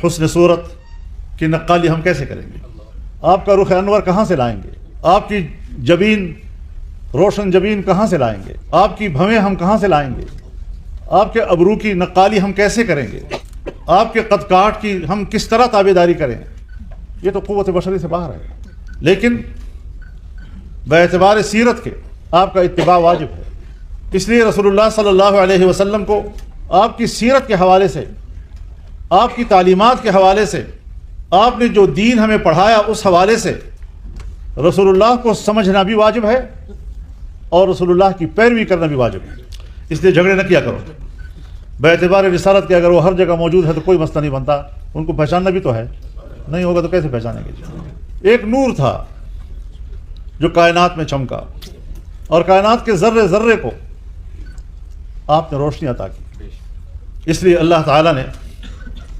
حسن صورت کی نقالی ہم کیسے کریں گے؟ آپ کا رخ انور کہاں سے لائیں گے؟ آپ کی جبین، روشن جبین کہاں سے لائیں گے؟ آپ کی بھویں ہم کہاں سے لائیں گے؟ آپ کے ابرو کی نقالی ہم کیسے کریں گے؟ آپ کے قد کاٹ کی ہم کس طرح تابعداری کریں؟ یہ تو قوت بشری سے باہر ہے۔ لیکن باعتبار سیرت کے آپ کا اتباع واجب ہے۔ اس لیے رسول اللہ صلی اللہ علیہ وسلم کو آپ کی سیرت کے حوالے سے، آپ کی تعلیمات کے حوالے سے، آپ نے جو دین ہمیں پڑھایا اس حوالے سے رسول اللہ کو سمجھنا بھی واجب ہے اور رسول اللہ کی پیروی کرنا بھی واجب ہے۔ اس لیے جھگڑے نہ کیا کرو۔ باعتبار رسالت کے اگر وہ ہر جگہ موجود ہے تو کوئی مسئلہ نہیں بنتا، ان کو پہچاننا بھی تو ہے، نہیں ہوگا تو کیسے پہچانیں گے؟ ایک نور تھا جو کائنات میں چمکا اور کائنات کے ذرے ذرے کو آپ نے روشنی عطا کی۔ اس لیے اللہ تعالیٰ نے